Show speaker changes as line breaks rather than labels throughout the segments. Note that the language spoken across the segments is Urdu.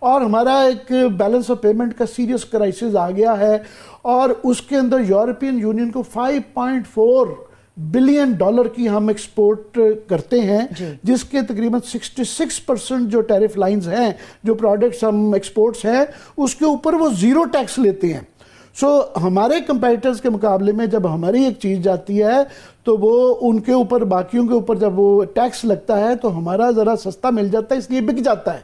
اور ہمارا ایک بیلنس آف پیمنٹ کا سیریس کرائسس آ گیا ہے، اور اس کے اندر یورپین یونین کو 5.4 بلین ڈالر کی ہم ایکسپورٹ کرتے ہیں، جس کے تقریباً 66% جو ٹیرف لائنز ہیں، جو پروڈکٹس ہم ایکسپورٹس ہیں، اس کے اوپر وہ زیرو ٹیکس لیتے ہیں. سو ہمارے کمپیٹیٹرز کے مقابلے میں جب ہماری ایک چیز جاتی ہے تو وہ ان کے اوپر، باقیوں کے اوپر جب وہ ٹیکس لگتا ہے تو ہمارا ذرا سستا مل جاتا ہے، اس لیے بک جاتا ہے.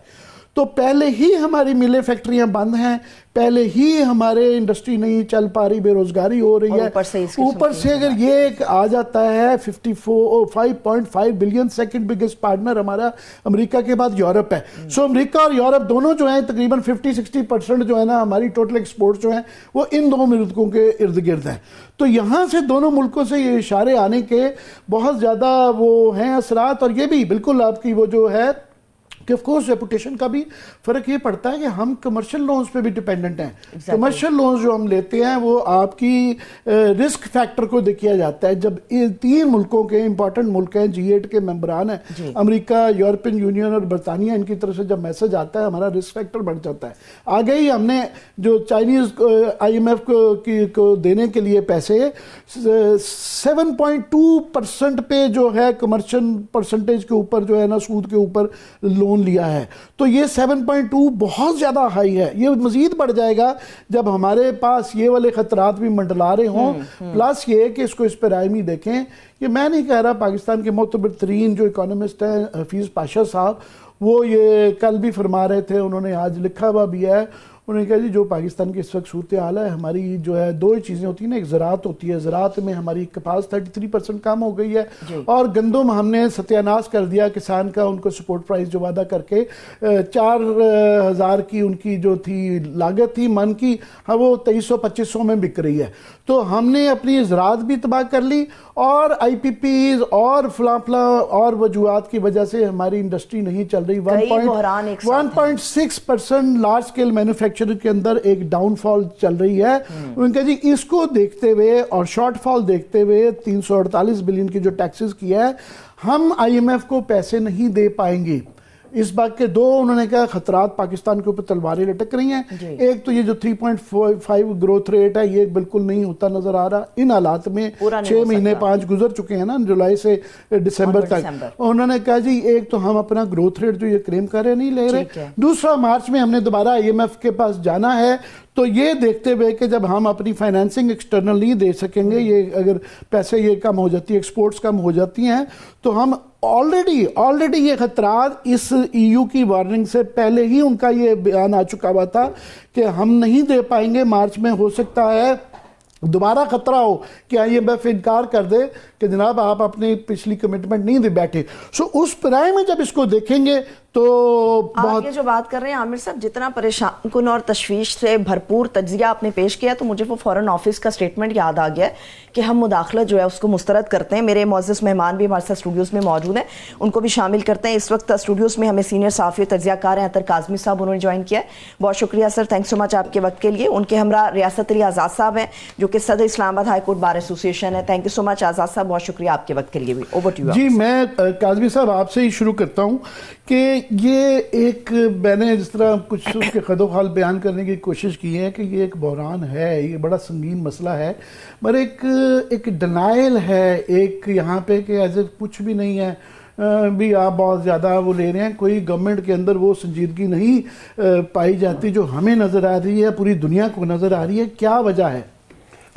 تو پہلے ہی ہماری ملیں فیکٹریاں بند ہیں، پہلے ہی ہمارے انڈسٹری نہیں چل پا رہی، بے روزگاری ہو رہی ہے، اوپر سے اگر یہ ایک آ جاتا ہے 5.5 بلین، سیکنڈ بگیسٹ پارٹنر ہمارا امریکہ کے بعد یورپ ہے. سو امریکہ اور یورپ دونوں جو ہیں تقریباً 50-60% جو ہے نا ہماری ٹوٹل ایکسپورٹ جو ہیں وہ ان دو ملکوں کے ارد گرد ہیں. تو یہاں سے دونوں ملکوں سے یہ اشارے آنے کے بہت زیادہ وہ ہیں اثرات. اور یہ بھی بالکل آپ کی وہ جو ہے کہ آف کورس ریپوٹیشن کا بھی فرق یہ پڑتا ہے کہ ہم کمرشل لونز پہ بھی ڈیپینڈنٹ ہیں. کمرشل لونز جو ہم لیتے ہیں وہ آپ کی رسک فیکٹر کو دیکھا جاتا ہے. جب 3 ملکوں کے امپورٹنٹ ملک ہیں، G8 کے ممبران ہیں، امریکہ، یورپین یونین اور برطانیہ، ان کی طرف سے جب میسج آتا ہے ہمارا رسک فیکٹر بڑھ جاتا ہے. آگے ہی ہم نے جو چائنیز IMF کو دینے کے لیے پیسے 7.2% پہ جو ہے کمرشل پرسنٹیج کے اوپر جو ہے نا سود کے اوپر لون لیا ہے. تو یہ 7.2 بہت زیادہ ہائی ہے. یہ مزید بڑھ جائے گا جب ہمارے پاس یہ والے خطرات بھی منڈلا رہے ہوں. پلس یہ کہ اس کو اس پر آئمی دیکھیں. یہ میں نہیں کہہ رہا، پاکستان کے معتبر ترین جو اکانومسٹ ہیں حفیظ پاشا صاحب، وہ یہ کل بھی فرما رہے تھے، انہوں نے آج لکھا ہوا بھی ہے. انہوں نے کہا جی جو پاکستان کی اس وقت صورتحال ہے، ہماری جو ہے 2 چیزیں ہوتی ہیں نا، ایک زراعت ہوتی ہے، زراعت میں ہماری کپاس 33% کم ہو گئی ہے، اور گندم ہم نے ستیاناش کر دیا کسان کا، ان کو سپورٹ پرائز جو وعدہ کر کے 4,000 کی ان کی جو تھی لاگت تھی من کی، ہاں وہ 2300-2500 میں بک رہی ہے. تو ہم نے اپنی زراعت بھی تباہ کر لی، اور IPPs اور فلاں اور وجوہات کی وجہ سے ہماری انڈسٹری نہیں چل رہی. 1.6% لارج اسکیل مینوفیکچرنگ کے اندر ایک ڈاؤن فال چل رہی ہے. ان کا جی اس کو دیکھتے ہوئے اور شارٹ فال دیکھتے ہوئے 348 بلین کی جو ٹیکسز کیا ہے، ہم IMF کو پیسے نہیں دے پائیں گے. اس بات کے 2 انہوں نے کہا خطرات پاکستان کے اوپر تلواریں لٹک رہی ہیں. ایک تو یہ جو 3.5 گروتھ ریٹ ہے یہ بالکل نہیں ہوتا نظر آ رہا ان حالات میں. 6 مہینے 5 گزر چکے ہیں نا، جولائی سے دسمبر تک. انہوں نے کہا جی ایک تو ہم اپنا گروتھ ریٹ جو یہ کلیم کر رہے نہیں لے رہے. دوسرا مارچ میں ہم نے دوبارہ IMF کے پاس جانا ہے. تو یہ دیکھتے ہوئے کہ جب ہم اپنی فائنینسنگ ایکسٹرنل نہیں دے سکیں گے، یہ اگر پیسے یہ کم ہو جاتی ہے، ایکسپورٹس کم ہو جاتی ہیں، تو ہم آلریڈی یہ خطرات اس EU کی وارننگ سے پہلے ہی ان کا یہ بیان آ چکا ہوا تھا کہ ہم نہیں دے پائیں گے. مارچ میں ہو سکتا ہے دوبارہ خطرہ ہو کہ IMF انکار کر دے کہ جناب آپ اپنی پچھلی کمٹمنٹ نہیں دے بیٹھے. سو اس پرائے میں جب اس کو دیکھیں گے تو
آپ یہ جو بات کر رہے ہیں عامر صاحب، جتنا پریشان کن اور تشویش سے بھرپور تجزیہ آپ نے پیش کیا، تو مجھے وہ فورن آفس کا سٹیٹمنٹ یاد آ گیا کہ ہم مداخلت جو ہے اس کو مسترد کرتے ہیں. میرے معزز مہمان بھی ہمارے ساتھ اسٹوڈیوز میں موجود ہیں، ان کو بھی شامل کرتے ہیں. اس وقت اسٹوڈیوز میں ہمیں سینئر صحافی تجزیہ کار ہیں عطر کاظمی صاحب، انہوں نے جوائن کیا ہے. بہت شکریہ سر، تھینک سو مچ آپ کے وقت کے لیے. ان کے ہمراہ ریاست علی آزاد صاحب ہیں جو کہ صدر اسلام آباد ہائی کورٹ بار ایسوسی ایشن ہے. تھینک یو سو مچ آزاد صاحب، بہت شکریہ آپ کے وقت کے لیے بھی. Over to you.
جی میں کاظمی صاحب آپ سے ہی شروع کرتا ہوں کہ یہ ایک میں نے جس طرح کچھ اس کے خد و خال بیان کرنے کی کوشش کی ہے کہ یہ ایک بحران ہے، یہ بڑا سنگین مسئلہ ہے، مگر ایک ڈنائل ہے ایک یہاں پہ کہ ایسے کچھ بھی نہیں ہے بھی آپ بہت زیادہ وہ لے رہے ہیں. کوئی گورنمنٹ کے اندر وہ سنجیدگی نہیں پائی جاتی جو ہمیں نظر آ رہی ہے، پوری دنیا کو نظر آ رہی ہے. کیا وجہ ہے؟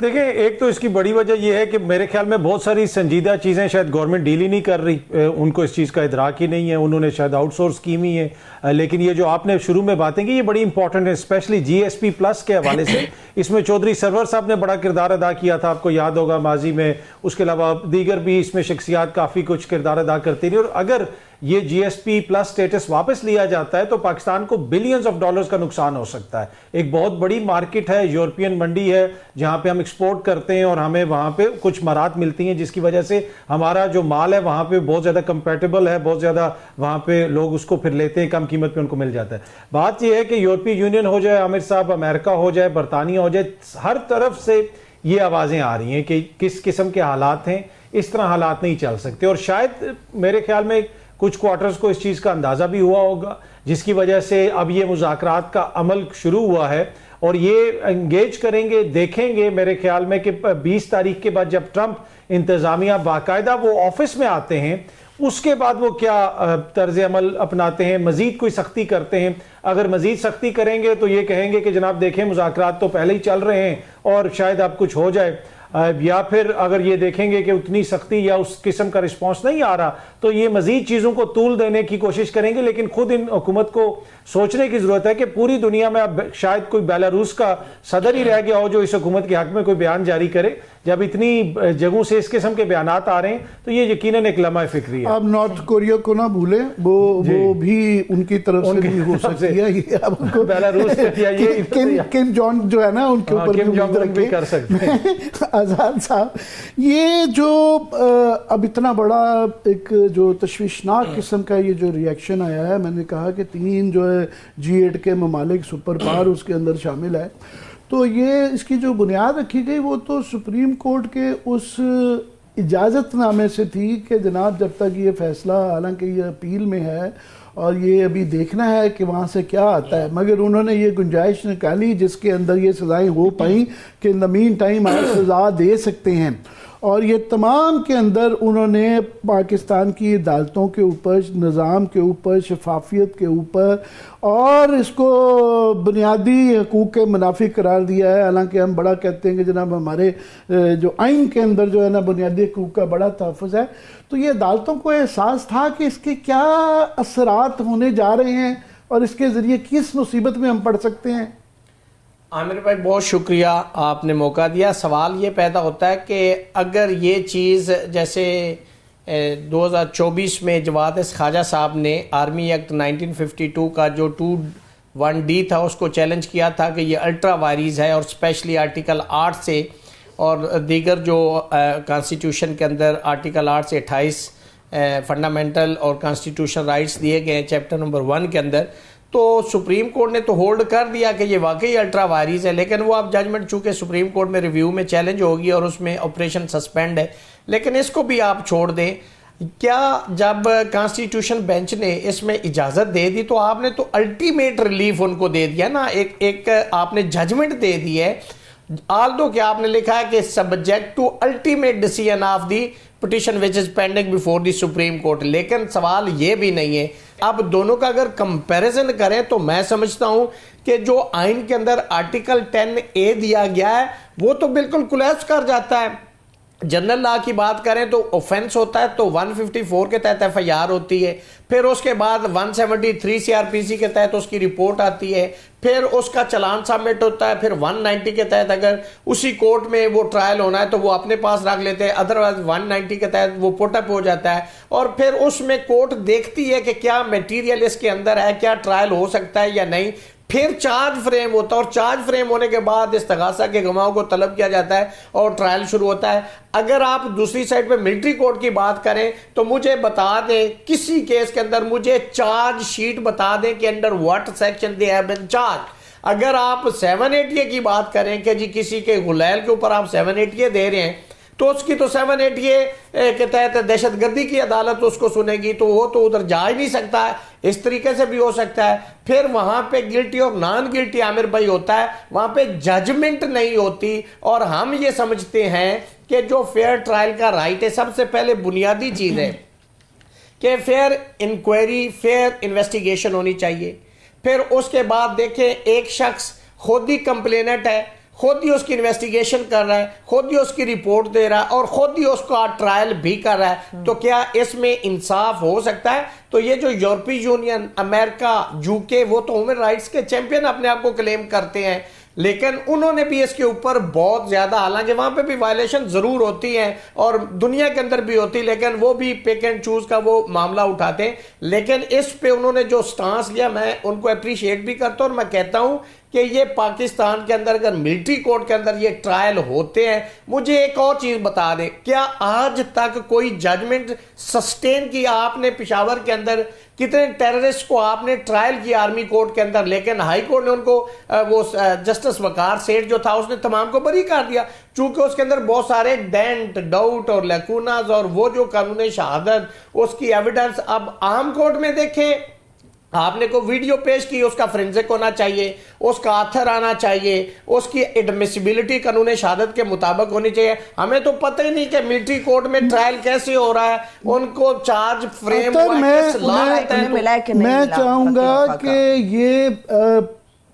دیکھیں، ایک تو اس کی بڑی وجہ یہ ہے کہ میرے خیال میں بہت ساری سنجیدہ چیزیں شاید گورنمنٹ ڈیل ہی نہیں کر رہی، ان کو اس چیز کا ادراک ہی نہیں ہے، انہوں نے شاید آؤٹ سورس کی ہوئی ہے. لیکن یہ جو آپ نے شروع میں باتیں کی یہ بڑی امپورٹنٹ ہے، اسپیشلی GSP+ کے حوالے سے. اس میں چودھری سرور صاحب نے بڑا کردار ادا کیا تھا، آپ کو یاد ہوگا ماضی میں. اس کے علاوہ دیگر بھی اس میں شخصیات کافی کچھ کردار ادا کرتی رہی. اور اگر یہ GSP+ سٹیٹس واپس لیا جاتا ہے تو پاکستان کو بلینز آف ڈالرز کا نقصان ہو سکتا ہے. ایک بہت بڑی مارکیٹ ہے، یورپین منڈی ہے جہاں پہ ہم ایکسپورٹ کرتے ہیں اور ہمیں وہاں پہ کچھ مراحت ملتی ہیں جس کی وجہ سے ہمارا جو مال ہے وہاں پہ بہت زیادہ کمپیٹیبل ہے، بہت زیادہ وہاں پہ لوگ اس کو پھر لیتے ہیں، کم قیمت پہ ان کو مل جاتا ہے. بات یہ ہے کہ یورپی یونین ہو جائے عامر صاحب، امریکہ ہو جائے، برطانیہ ہو جائے، ہر طرف سے یہ آوازیں آ رہی ہیں کہ کس قسم کے حالات ہیں، اس طرح حالات نہیں چل سکتے. اور شاید میرے خیال میں کچھ کوارٹرز کو اس چیز کا اندازہ بھی ہوا ہوگا، جس کی وجہ سے اب یہ مذاکرات کا عمل شروع ہوا ہے اور یہ انگیج کریں گے. دیکھیں گے میرے خیال میں کہ 20 تاریخ کے بعد جب ٹرمپ انتظامیہ باقاعدہ وہ آفس میں آتے ہیں اس کے بعد وہ کیا طرز عمل اپناتے ہیں, مزید کوئی سختی کرتے ہیں. اگر مزید سختی کریں گے تو یہ کہیں گے کہ جناب دیکھیں مذاکرات تو پہلے ہی چل رہے ہیں اور شاید اب کچھ ہو جائے, یا پھر اگر یہ دیکھیں گے کہ اتنی سختی یا اس قسم کا رسپانس نہیں آ رہا تو یہ مزید چیزوں کو طول دینے کی کوشش کریں گے. لیکن خود ان حکومت کو سوچنے کی ضرورت ہے کہ پوری دنیا میں اب شاید کوئی بیلاروس کا صدر ہی رہ گیا ہو جو اس حکومت کے حق میں کوئی بیان جاری کرے. جب اتنی جگہوں سے اس قسم کے بیانات آ رہے ہیں تو یہ یقیناً ایک لمحہ فکری ہے.
آپ نارتھ کوریا کو نہ بھولیں, وہ بھی ان کی طرف سے بھی ہو سکتی ہے.
بیلاروس
کم جونگ جو ہے نا ان کے اوپر
بھی کر سکتے ہیں.
آزاد صاحب, یہ جو اب اتنا بڑا ایک جو تشویشناک قسم کا یہ جو ریاکشن آیا ہے, میں نے کہا کہ 3 جو ہے G8 کے ممالک سپر پاور اس کے اندر شامل ہے, تو یہ اس کی جو بنیاد رکھی گئی وہ تو سپریم کورٹ کے اس اجازت نامے سے تھی کہ جناب جب تک یہ فیصلہ, حالانکہ یہ اپیل میں ہے اور یہ ابھی دیکھنا ہے کہ وہاں سے کیا آتا ہے, مگر انہوں نے یہ گنجائش نکالی جس کے اندر یہ سزائیں ہو پائیں کہ ان دا مین ٹائم آپ سزا دے سکتے ہیں. اور یہ تمام کے اندر انہوں نے پاکستان کی عدالتوں کے اوپر, نظام کے اوپر, شفافیت کے اوپر اور اس کو بنیادی حقوق کے منافی قرار دیا ہے. حالانکہ ہم بڑا کہتے ہیں کہ جناب ہمارے جو آئین کے اندر جو ہے نا بنیادی حقوق کا بڑا تحفظ ہے, تو یہ عدالتوں کو احساس تھا کہ اس کے کیا اثرات ہونے جا رہے ہیں اور اس کے ذریعے کس مصیبت میں ہم پڑ سکتے ہیں.
عامر بھائی بہت شکریہ, آپ نے موقع دیا. سوال یہ پیدا ہوتا ہے کہ اگر یہ چیز جیسے 2024 میں جواد خواجہ صاحب نے آرمی ایکٹ 1952 کا جو 21D تھا اس کو چیلنج کیا تھا کہ یہ الٹرا وائریز ہے, اور اسپیشلی آرٹیکل 8 سے اور دیگر جو کانسٹیٹیوشن کے اندر آرٹیکل 8 سے 28 فنڈامنٹل اور کانسٹیٹیوشن رائٹس دیے گئے ہیں چیپٹر نمبر 1 کے اندر, تو سپریم کورٹ نے تو ہولڈ کر دیا کہ یہ واقعی الٹرا وائریز ہے. لیکن وہ اب ججمنٹ چونکہ سپریم کورٹ میں ریویو میں چیلنج ہوگی اور اس میں آپریشن سسپینڈ ہے, لیکن اس کو بھی آپ چھوڑ دیں. کیا جب کانسٹیٹیوشن بینچ نے اس میں اجازت دے دی تو آپ نے تو الٹیمیٹ ریلیف ان کو دے دیا نا, ایک آپ نے ججمنٹ دے دی ہے. آلدو کہ آپ نے لکھا ہے کہ subject to ultimate decision of the petition which is pending before the Supreme Court. لیکن سوال یہ بھی نہیں ہے, اب دونوں کا اگر کمپیریزن کریں تو میں سمجھتا ہوں کہ جو آئین کے اندر آرٹیکل 10A دیا گیا ہے وہ تو بالکل کولیپس کر جاتا ہے. جنرل لا کی بات کریں تو اوفینس ہوتا ہے تو 154 کے تحت FIR ہوتی ہے, پھر اس کے بعد 173 CRPC کے تحت اس کی رپورٹ آتی ہے, پھر اس کا چلان سبمٹ ہوتا ہے, پھر 190 کے تحت اگر اسی کورٹ میں وہ ٹرائل ہونا ہے تو وہ اپنے پاس رکھ لیتے ہیں, ادروائز 190 کے تحت وہ پٹ اپ ہو جاتا ہے, اور پھر اس میں کورٹ دیکھتی ہے کہ کیا میٹیریل اس کے اندر ہے, کیا ٹرائل ہو سکتا ہے یا نہیں. پھر چارج فریم ہوتا ہے اور چارج فریم ہونے کے بعد استغاثہ کے گواہوں کو طلب کیا جاتا ہے اور ٹرائل شروع ہوتا ہے. اگر آپ دوسری سائڈ پہ ملٹری کورٹ کی بات کریں تو مجھے بتا دیں کسی کیس کے اندر مجھے چارج شیٹ بتا دیں کہ under what section they have been charge. اگر آپ 780 کی بات کریں کہ جی کسی کے غلیل کے اوپر آپ 780 دے رہے ہیں تو اس کی تو 780 کے تحت دہشت گردی کی عدالت اس کو سنے گی, تو وہ تو ادھر جا ہی نہیں سکتا ہے. اس طریقے سے بھی ہو سکتا ہے. پھر وہاں پہ گلٹی اور نان گلٹی عامر بھائی ہوتا ہے, وہاں پہ ججمنٹ نہیں ہوتی. اور ہم یہ سمجھتے ہیں کہ جو فیئر ٹرائل کا رائٹ ہے سب سے پہلے بنیادی چیز ہے کہ فیئر انکوائری, فیئر انویسٹیگیشن ہونی چاہیے. پھر اس کے بعد دیکھیں ایک شخص خود ہی کمپلیننٹ ہے, خود ہی اس کی انویسٹیگیشن کر رہا ہے, خود ہی اس کی رپورٹ دے رہا ہے اور خود ہی اس کا ٹرائل بھی کر رہا ہے, تو کیا اس میں انصاف ہو سکتا ہے؟ تو یہ جو یورپی یونین, امریکہ, UK, وہ تو ہیومن رائٹس کے چیمپئن اپنے آپ کو کلیم کرتے ہیں, لیکن انہوں نے بھی اس کے اوپر بہت زیادہ, حالانکہ وہاں پہ بھی وائلیشن ضرور ہوتی ہیں اور دنیا کے اندر بھی ہوتی, لیکن وہ بھی پیک اینڈ چوز کا وہ معاملہ اٹھاتے ہیں. لیکن اس پہ انہوں نے جو سٹانس لیا میں ان کو اپریشیٹ بھی کرتا ہوں, اور میں کہتا ہوں کہ یہ پاکستان کے اندر اگر ملٹری کورٹ کے اندر یہ ٹرائل ہوتے ہیں. مجھے ایک اور چیز بتا دیں, کیا آج تک کوئی ججمنٹ سسٹین کیا آپ نے پشاور کے اندر؟ کتنے ٹیررسٹ کو آپ نے ٹرائل کیا آرمی کورٹ کے اندر, لیکن ہائی کورٹ نے ان کو وہ جسٹس وقار سیٹھ جو تھا اس نے تمام کو بری کر دیا, چونکہ اس کے اندر بہت سارے ڈینٹ, ڈاؤٹ اور لیکوناز اور وہ جو قانون شہادت اس کی ایویڈنس. اب عام کورٹ میں دیکھیں آپ نے کوئی ویڈیو پیش کی، اس کا فرینزک ہونا چاہیے، اس کا آتھر آنا چاہیے، اس کی ایڈمیسیبلٹی قانون شہادت کے مطابق ہونی چاہیے. ہمیں تو پتہ ہی نہیں کہ ملٹری کورٹ میں ٹرائل کیسے ہو رہا ہے، ان کو چارج فریم
میں چاہوں گا کہ یہ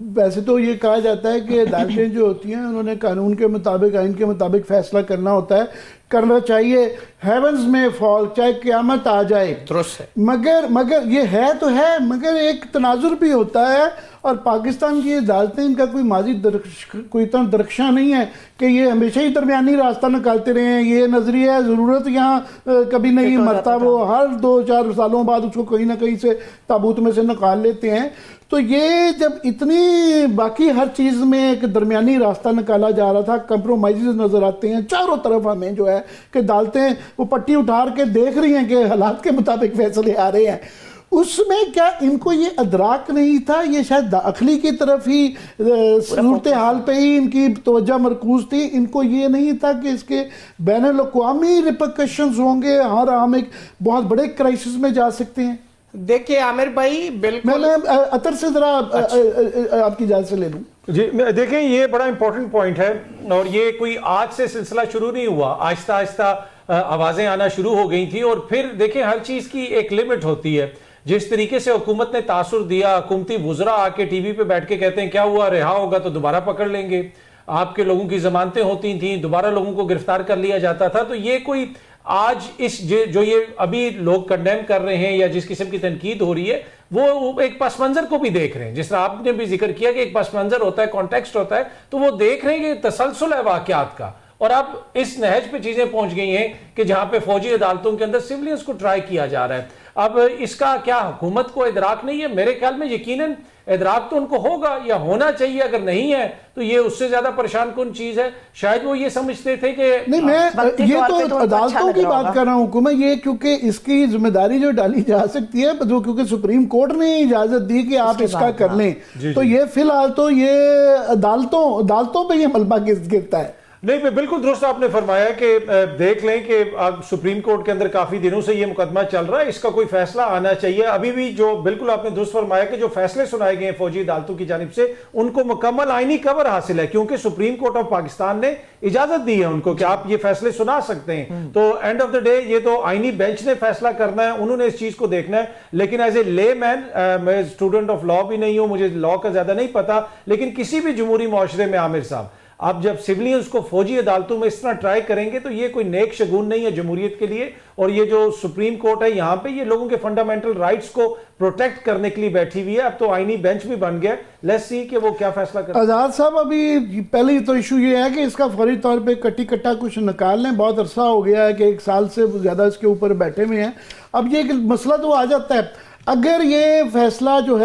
ویسے تو یہ کہا جاتا ہے کہ عدالتیں جو ہوتی ہیں انہوں نے قانون کے مطابق، آئین کے مطابق فیصلہ کرنا ہوتا ہے، کرنا چاہیے. ہیونز میں فال، چاہے قیامت آ جائے،
درست ہے،
مگر یہ ہے تو ہے، مگر ایک تناظر بھی ہوتا ہے. اور پاکستان کی عدالتیں، ان کا کوئی ماضی کوئی اتنا درخشاں نہیں ہے کہ یہ ہمیشہ ہی درمیانی راستہ نکالتے رہے ہیں. یہ نظریہ ضرورت یہاں کبھی نہیں مرتا، وہ ہر 2-4 سالوں بعد اس کو کہیں نہ کہیں سے تابوت میں سے نکال لیتے ہیں. تو یہ جب اتنی باقی ہر چیز میں ایک درمیانی راستہ نکالا جا رہا تھا، کمپرومائزز نظر آتے ہیں چاروں طرف ہمیں جو ہے کہ عدالتیں وہ پٹی اٹھار کے دیکھ رہی ہیں کہ حالات کے مطابق فیصلے آ رہے ہیں. اس میں کیا ان کو یہ ادراک نہیں تھا؟ یہ شاید داخلی کی طرف ہی صورتحال پہ ہی ان کی توجہ مرکوز تھی. ان کو یہ نہیں تھا کہ اس کے بین الاقوامی ریپرکشنز ہوں گے اور ہم ایک بہت بڑے کرائسس میں جا سکتے ہیں.
دیکھیں عامر بھائی بالکل،
میں عطر سے ذرا آپ کی اجازت سے لے لوں.
جی دیکھیں یہ بڑا امپورٹنٹ پوائنٹ ہے، اور یہ کوئی آج سے سلسلہ شروع نہیں ہوا، آہستہ آہستہ آوازیں آنا شروع ہو گئی تھیں. اور پھر دیکھیں ہر چیز کی ایک لمٹ ہوتی ہے. جس طریقے سے حکومت نے تاثر دیا، حکومتی وزراء آ کے ٹی وی پہ بیٹھ کے کہتے ہیں کیا ہوا، رہا ہوگا تو دوبارہ پکڑ لیں گے. آپ کے لوگوں کی ضمانتیں ہوتی تھیں، دوبارہ لوگوں کو گرفتار کر لیا جاتا تھا. تو یہ کوئی آج اس جو یہ ابھی لوگ کنڈیم کر رہے ہیں یا جس قسم کی تنقید ہو رہی ہے، وہ ایک پس منظر کو بھی دیکھ رہے ہیں. جس طرح آپ نے بھی ذکر کیا کہ ایک پس منظر ہوتا ہے، کانٹیکسٹ ہوتا ہے، تو وہ دیکھ رہے ہیں کہ تسلسل ہے واقعات کا. اور اب اس نہج پہ چیزیں پہنچ گئی ہیں کہ جہاں پہ فوجی عدالتوں کے اندر سیولینز کو ٹرائی کیا جا رہا ہے. اب اس کا کیا حکومت کو ادراک نہیں ہے؟ میرے خیال میں یقیناً ادراک تو ان کو ہوگا یا ہونا چاہیے. اگر نہیں ہے تو یہ اس سے زیادہ پریشان کن چیز ہے. شاید وہ یہ سمجھتے تھے کہ
نہیں، میں یہ تو عدالتوں کی بات کر رہا ہوں حکومت، یہ کیونکہ اس کی ذمہ داری جو ڈالی جا سکتی ہے، کیونکہ سپریم کورٹ نے اجازت دی کہ آپ اس کا کر لیں، تو یہ فی الحال تو یہ عدالتوں پہ یہ ملبہ گرتا ہے.
نہیں، بالکل درست آپ نے فرمایا کہ دیکھ لیں کہ سپریم کورٹ کے اندر کافی دنوں سے یہ مقدمہ چل رہا ہے، اس کا کوئی فیصلہ آنا چاہیے. ابھی بھی جو بالکل آپ نے درست فرمایا کہ جو فیصلے سنائے گئے ہیں فوجی عدالتوں کی جانب سے، ان کو مکمل آئینی کور حاصل ہے، کیونکہ سپریم کورٹ آف پاکستان نے اجازت دی ہے ان کو کہ آپ یہ فیصلے سنا سکتے ہیں. تو اینڈ آف دا ڈے یہ تو آئینی بینچ نے فیصلہ کرنا ہے، انہوں نے اس چیز کو دیکھنا ہے. لیکن ایز اے لے مین، میں اسٹوڈنٹ آف لا بھی نہیں ہوں، مجھے لا کا زیادہ نہیں پتا، لیکن کسی بھی جمہوری معاشرے میں عامر صاحب، آپ جب سیولینز کو فوجی عدالتوں میں اس طرح ٹرائی کریں گے تو یہ کوئی نیک شگون نہیں ہے جمہوریت کے لیے. اور یہ جو سپریم کورٹ ہے یہاں پہ یہ لوگوں کے فنڈامنٹل رائٹس کو پروٹیکٹ کرنے کے لیے بیٹھی ہوئی ہے. اب تو آئینی بینچ بھی بن گیا، لیٹس سی کہ وہ کیا فیصلہ کرتے ہیں.
آزاد صاحب، ابھی پہلے تو ایشو یہ ہے کہ اس کا فوری طور پہ کٹا کچھ نکال لیں. بہت عرصہ ہو گیا ہے کہ 1 سال سے زیادہ اس کے اوپر بیٹھے ہوئے ہیں. اب یہ مسئلہ تو آ جاتا ہے، اگر یہ فیصلہ جو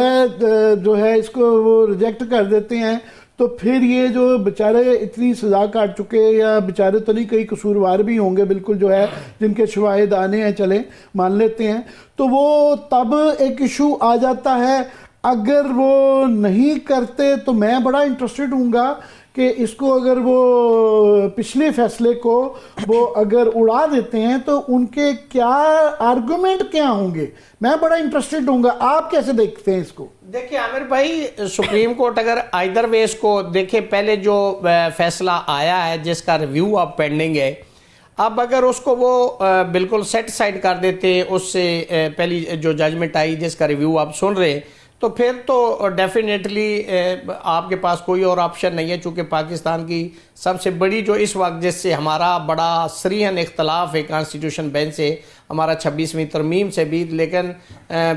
ہے اس کو وہ ریجیکٹ کر دیتے ہیں تو پھر یہ جو بیچارے اتنی سزا کاٹ چکے، یا بیچارے تو نہیں، کئی قصوروار بھی ہوں گے بالکل جو ہے، جن کے شواہد آنے ہیں، چلیں مان لیتے ہیں، تو وہ تب ایک ایشو آ جاتا ہے. اگر وہ نہیں کرتے تو میں بڑا انٹرسٹڈ ہوں گا کہ اس کو اگر وہ پچھلے فیصلے کو وہ اگر اڑا دیتے ہیں تو ان کے کیا آرگومنٹ کیا ہوں گے. میں بڑا انٹرسٹڈ ہوں گا. آپ کیسے دیکھتے ہیں اس کو؟
دیکھیں عامر بھائی، سپریم کورٹ اگر آئدر وے اس کو دیکھیں، پہلے جو فیصلہ آیا ہے جس کا ریویو اب پینڈنگ ہے، اب اگر اس کو وہ بالکل سیٹ سائڈ کر دیتے، اس سے پہلی جو ججمنٹ آئی جس کا ریویو آپ سن رہے، تو پھر تو ڈیفینیٹلی آپ کے پاس کوئی اور آپشن نہیں ہے. چونکہ پاکستان کی سب سے بڑی جو اس وقت جس سے ہمارا بڑا صریحاً اختلاف ہے کانسٹیٹیوشن بینچ سے، ہمارا 26ویں ترمیم سے بھی، لیکن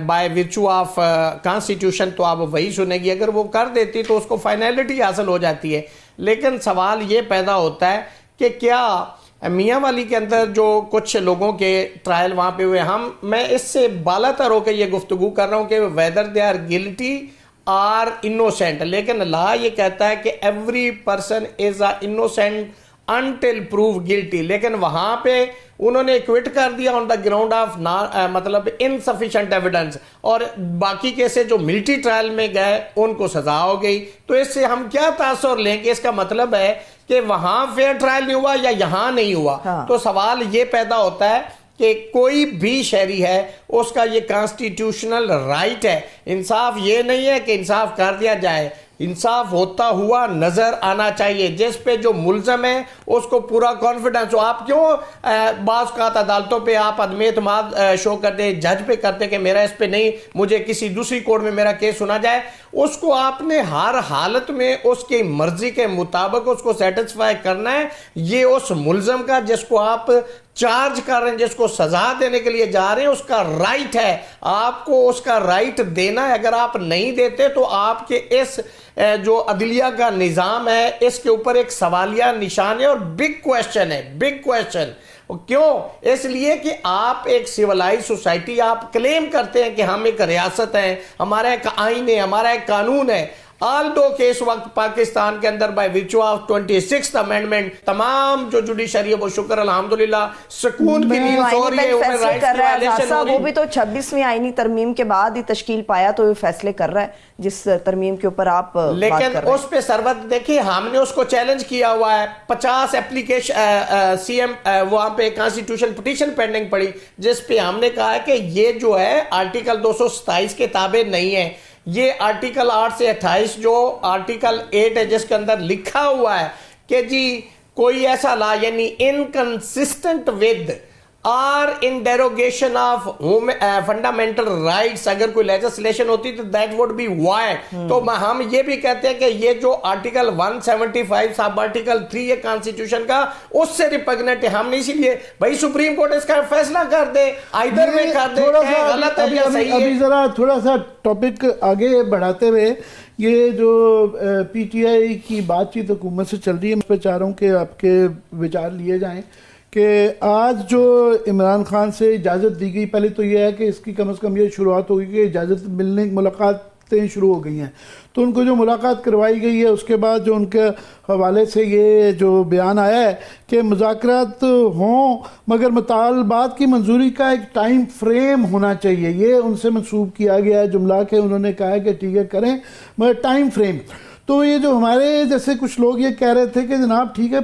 بائی ورچو آف کانسٹیٹیوشن تو آپ وہی سنیں گی. اگر وہ کر دیتی تو اس کو فائنلٹی حاصل ہو جاتی ہے. لیکن سوال یہ پیدا ہوتا ہے کہ کیا میاں والی کے اندر جو کچھ لوگوں کے ٹرائل وہاں پہ ہوئے، میں اس سے بالا تر ہو کے یہ گفتگو کر رہا ہوں کہ whether they are guilty or innocent. لیکن لا یہ کہتا ہے کہ every person is a innocent until prove guilty. لیکن وہاں پہ انہوں نے کوئٹ کر دیا آن دا گراؤنڈ آف مطلب انسفیشینٹ ایویڈنس، اور باقی کیسے جو ملٹری ٹرائل میں گئے ان کو سزا ہو گئی. تو اس سے ہم کیا تاثر لیں کہ اس کا مطلب ہے کہ وہاں فیئر ٹرائل نہیں ہوا یا یہاں نہیں ہوا. تو سوال یہ پیدا ہوتا ہے کہ کوئی بھی شہری ہے اس کا یہ کانسٹیٹیوشنل رائٹ ہے. انصاف یہ نہیں ہے کہ انصاف کر دیا جائے, انصاف ہوتا ہوا نظر آنا چاہیے. جس پہ جو ملزم ہے اس کو پورا کانفیڈنس ہو. آپ کیوں بعض اوقات عدالتوں پہ آپ عدم اعتماد شو کرتے, جج پہ کرتے کہ میرا اس پہ نہیں, مجھے کسی دوسری کورٹ میں میرا کیس سنا جائے. اس کو آپ نے ہر حالت میں اس کی مرضی کے مطابق اس کو سیٹسفائی کرنا ہے. یہ اس ملزم کا جس کو آپ چارج کر رہے ہیں, جس کو سزا دینے کے لیے جا رہے ہیں, اس کا رائٹ ہے. آپ کو اس کا رائٹ دینا ہے. اگر آپ نہیں دیتے تو آپ کے اس جو عدلیہ کا نظام ہے اس کے اوپر ایک سوالیہ نشان ہے اور بگ کویسچن ہے, بگ کویسچن. کیوں؟ اس لیے کہ آپ ایک سیولائز سوسائٹی, آپ کلیم کرتے ہیں کہ ہم ایک ریاست ہیں, ہمارا ایک آئین ہے, ہمارا ایک قانون ہے. آلدو کہ اس وقت پاکستان کے اندر بائی ویچو آف 26th امینڈمنٹ تمام جو جوڈیشری ہے وہ شکر الحمدللہ سکون کی نیند سو رہی ہے,
فیصلے کر رہا ہے. وہ بھی تو 26ویں آئینی ترمیم کے بعد ہی تشکیل پایا تو یہ فیصلے کر رہا ہے جس ترمیم کے اوپر آپ بات کر رہے ہیں.
لیکن اس پہ سربت دیکھیں, ہم نے اس کو چیلنج کیا ہوا ہے. 50 اپلیکیشن سی ایم وہاں پہ کانسٹیٹیوشن پٹیشن پینڈنگ پڑی جس پہ ہم نے کہا ہے کہ یہ جو ہے آرٹیکل 227 کے تابع نہیں ہے. یہ آرٹیکل 8 سے 28 جو آرٹیکل 8 ہے جس کے اندر لکھا ہوا ہے کہ جی کوئی ایسا لا یعنی انکنسسٹنٹ ود اور ان ڈیروگیشن آف فنڈامنٹل رائٹس, اگر کوئی لیجسلیشن ہوتی تو دیٹ وڈ بی وائڈ. تو ہم یہ بھی کہتے ہیں کہ یہ جو آرٹیکل 175 سب آرٹیکل 3 ہے کانسٹیٹیوشن کا اس سے ریپگنٹ ہے. ہم نے اسی لیے بھائی سپریم کورٹ اس کا فیصلہ کر دے, آئیدر میں کر دے, غلط ہے یا صحیح ہے.
ابھی ذرا تھوڑا سا ٹاپک آگے بڑھاتے ہوئے, یہ جو پی ٹی آئی کی بات چیت حکومت سے چل رہی ہے, میں چاہ رہا ہوں کہ آپ کے وچار لیے جائیں کہ آج جو عمران خان سے اجازت دی گئی, پہلے تو یہ ہے کہ اس کی کم از کم یہ شروعات ہوگی کہ اجازت ملنے ملاقاتیں شروع ہو گئی ہیں, تو ان کو جو ملاقات کروائی گئی ہے اس کے بعد جو ان کے حوالے سے یہ جو بیان آیا ہے کہ مذاکرات ہوں مگر مطالبات کی منظوری کا ایک ٹائم فریم ہونا چاہیے, یہ ان سے منسوب کیا گیا ہے جملہ کہ انہوں نے کہا ہے کہ ٹھیک ہے کریں مگر ٹائم فریم. تو یہ جو ہمارے جیسے کچھ لوگ یہ کہہ رہے تھے کہ جناب ٹھیک ہے